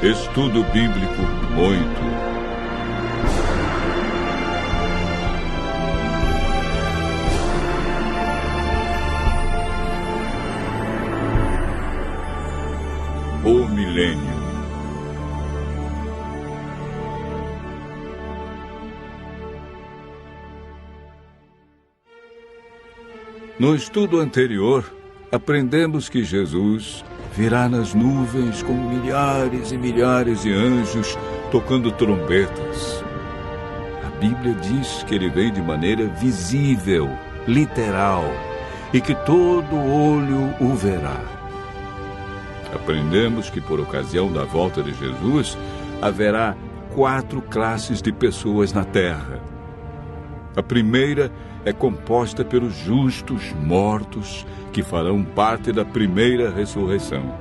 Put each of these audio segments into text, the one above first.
Estudo Bíblico 8. O milênio. No estudo anterior, aprendemos que Jesus virá nas nuvens com milhares e milhares de anjos tocando trombetas. A Bíblia diz que ele vem de maneira visível, literal, e que todo olho o verá. Aprendemos que por ocasião da volta de Jesus, haverá 4 classes de pessoas na terra. A primeira é composta pelos justos mortos, que farão parte da primeira ressurreição.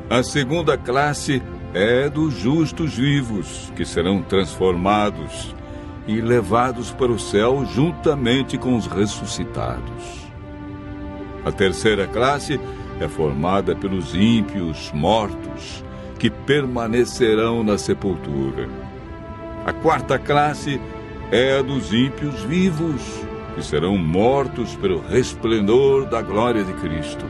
A segunda classe é dos justos vivos, que serão transformados e levados para o céu juntamente com os ressuscitados. A terceira classe é formada pelos ímpios mortos, que permanecerão na sepultura. A quarta classe é a dos ímpios vivos, que serão mortos pelo resplendor da glória de Cristo.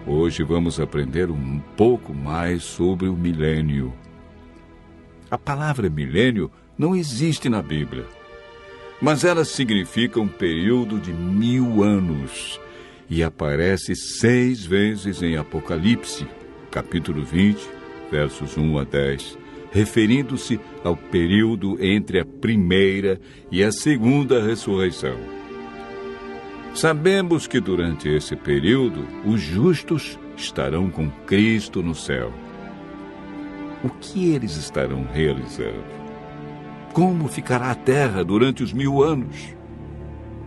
Hoje vamos aprender um pouco mais sobre o milênio. A palavra milênio não existe na Bíblia, mas ela significa um período de 1000 anos e aparece 6 vezes em Apocalipse, capítulo 20, versos 1 a 10, referindo-se ao período entre a primeira e a segunda ressurreição. Sabemos que durante esse período, os justos estarão com Cristo no céu. O que eles estarão realizando? Como ficará a terra durante os 1000 anos?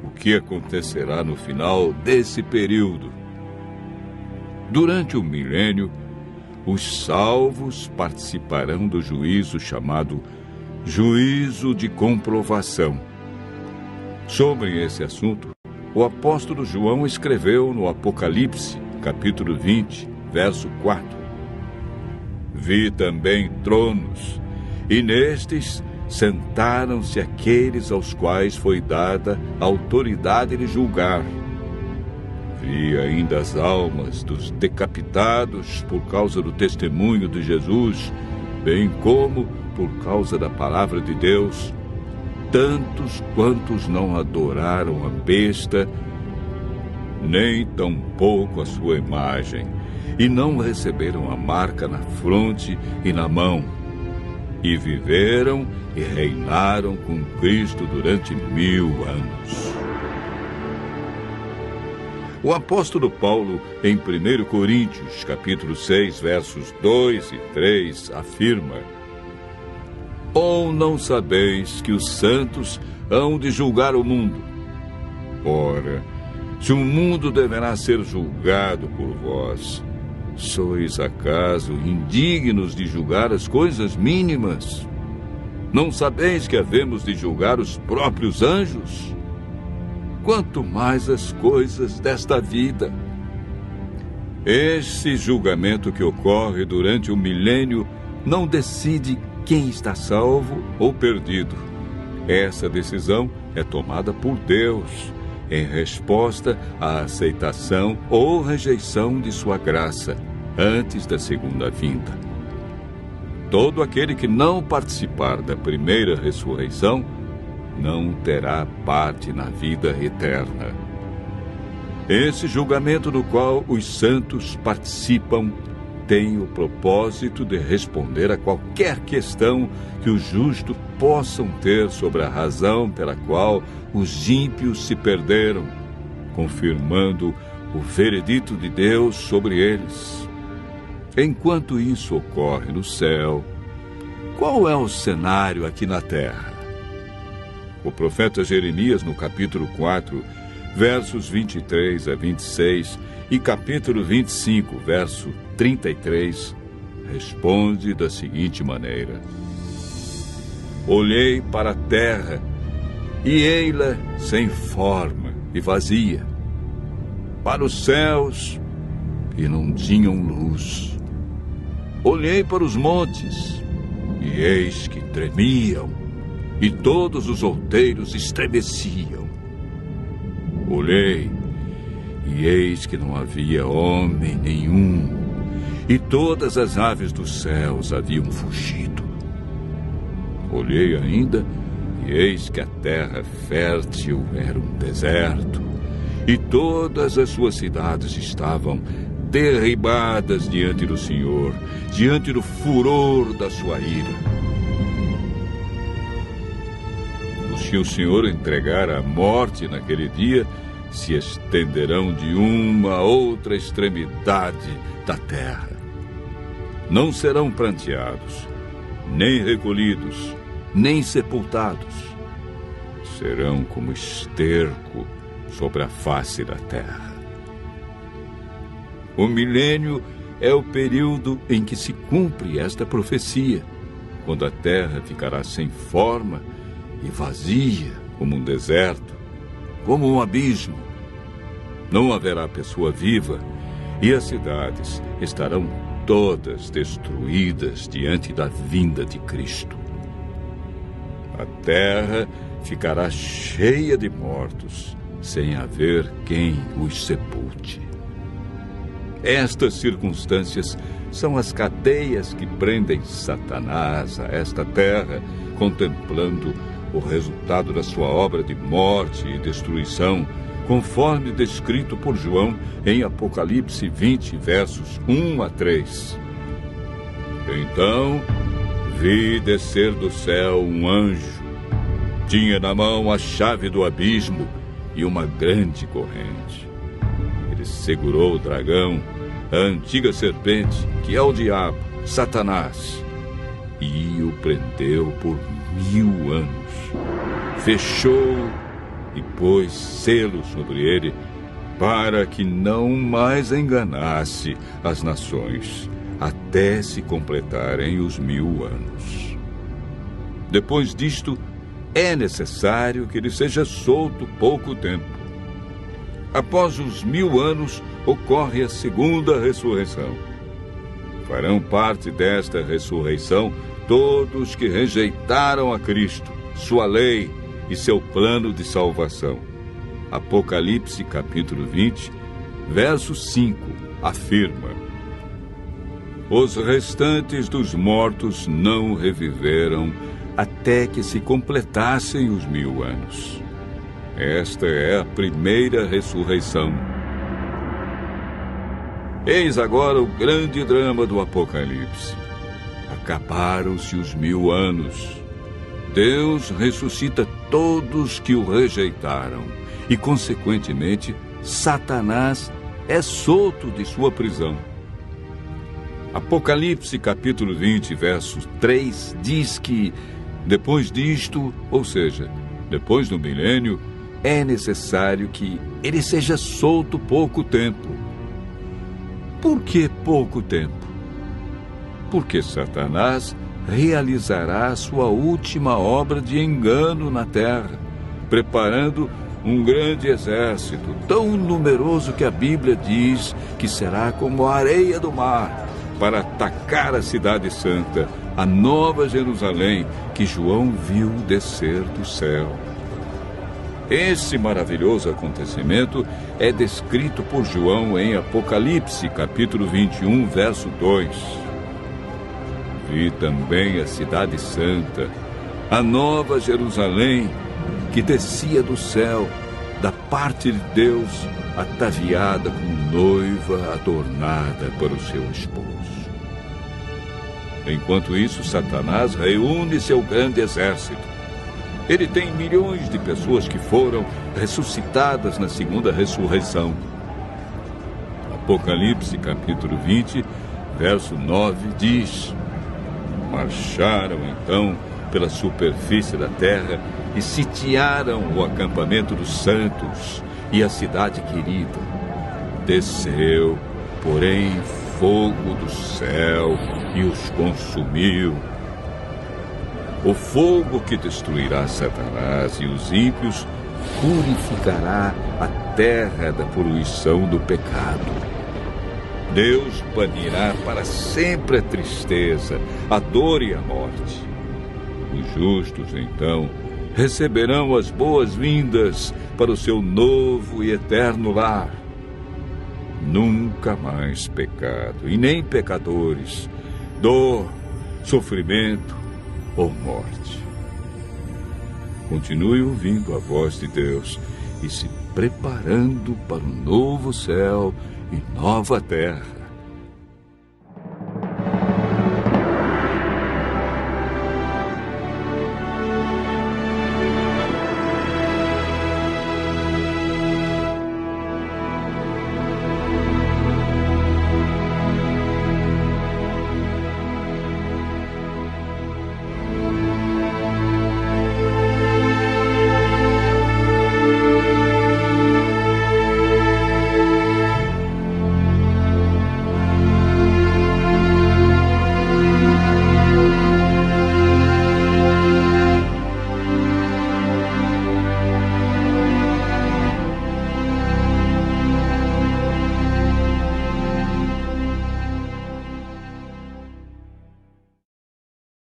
O que acontecerá no final desse período? Durante o milênio, os salvos participarão do juízo chamado juízo de comprovação. Sobre esse assunto, o apóstolo João escreveu no Apocalipse, capítulo 20, verso 4. Vi também tronos, e nestes sentaram-se aqueles aos quais foi dada a autoridade de julgar. Vi ainda as almas dos decapitados por causa do testemunho de Jesus, bem como por causa da palavra de Deus, tantos quantos não adoraram a besta, nem tampouco a sua imagem, e não receberam a marca na fronte e na mão, e viveram e reinaram com Cristo durante 1000 anos. O apóstolo Paulo, em 1 Coríntios, capítulo 6, versos 2 e 3, afirma: Ou não sabeis que os santos hão de julgar o mundo? Ora, se o mundo deverá ser julgado por vós, sois acaso indignos de julgar as coisas mínimas? Não sabeis que havemos de julgar os próprios anjos? Quanto mais as coisas desta vida. Esse julgamento que ocorre durante o milênio não decide quem está salvo ou perdido. Essa decisão é tomada por Deus, em resposta à aceitação ou rejeição de sua graça, antes da segunda vinda. Todo aquele que não participar da primeira ressurreição não terá parte na vida eterna. Esse julgamento no qual os santos participam tem o propósito de responder a qualquer questão que os justos possam ter sobre a razão pela qual os ímpios se perderam, confirmando o veredito de Deus sobre eles. Enquanto isso ocorre no céu, qual é o cenário aqui na terra? O profeta Jeremias, no capítulo 4, versos 23 a 26, e capítulo 25, verso 33, responde da seguinte maneira: olhei para a terra, e ei-la sem forma e vazia. Para os céus, e não tinham luz. Olhei para os montes, e eis que tremiam, e todos os outeiros estremeciam. Olhei, e eis que não havia homem nenhum, e todas as aves dos céus haviam fugido. Olhei ainda, e eis que a terra fértil era um deserto, e todas as suas cidades estavam derribadas diante do Senhor, diante do furor da sua ira. Os que o Senhor entregar à morte naquele dia se estenderão de uma a outra extremidade da terra. Não serão pranteados, nem recolhidos, nem sepultados. Serão como esterco sobre a face da terra. O milênio é o período em que se cumpre esta profecia, quando a terra ficará sem forma e vazia como um deserto, como um abismo. Não haverá pessoa viva e as cidades estarão todas destruídas diante da vinda de Cristo. A terra ficará cheia de mortos, sem haver quem os sepulte. Estas circunstâncias são as cadeias que prendem Satanás a esta terra, contemplando o resultado da sua obra de morte e destruição, conforme descrito por João em Apocalipse 20, versos 1 a 3. Então vi descer do céu um anjo. Tinha na mão a chave do abismo e uma grande corrente. Ele segurou o dragão, a antiga serpente, que é o diabo, Satanás, e o prendeu por 1000 anos. Fechou e pôs selo sobre ele, para que não mais enganasse as nações, até se completarem os 1000 anos. Depois disto, é necessário que ele seja solto pouco tempo. Após os 1000 anos, ocorre a segunda ressurreição. Farão parte desta ressurreição todos que rejeitaram a Cristo, sua lei e seu plano de salvação. Apocalipse capítulo 20, verso 5, afirma: os restantes dos mortos não reviveram até que se completassem os 1000 anos. Esta é a primeira ressurreição. Eis agora o grande drama do Apocalipse. Acabaram-se os 1000 anos. Deus ressuscita todos que o rejeitaram e, consequentemente, Satanás é solto de sua prisão. Apocalipse capítulo 20, verso 3, diz que, depois disto, ou seja, depois do milênio, é necessário que ele seja solto pouco tempo. Por que pouco tempo? Porque Satanás realizará sua última obra de engano na terra, preparando um grande exército, tão numeroso que a Bíblia diz que será como a areia do mar, para atacar a cidade santa, a nova Jerusalém, que João viu descer do céu. Esse maravilhoso acontecimento é descrito por João em Apocalipse, capítulo 21, verso 2. Vi também a cidade santa, a nova Jerusalém, que descia do céu, da parte de Deus, ataviada como noiva adornada para o seu esposo. Enquanto isso, Satanás reúne seu grande exército. Ele tem milhões de pessoas que foram ressuscitadas na segunda ressurreição. Apocalipse, capítulo 20, verso 9, diz: marcharam então pela superfície da terra e sitiaram o acampamento dos santos e a cidade querida. Desceu, porém, fogo do céu e os consumiu. O fogo que destruirá Satanás e os ímpios purificará a terra da poluição do pecado. Deus banirá para sempre a tristeza, a dor e a morte. Os justos, então, receberão as boas-vindas para o seu novo e eterno lar. Nunca mais pecado, e nem pecadores, dor, sofrimento ou morte. Continue ouvindo a voz de Deus e se preparando para um novo céu e nova terra,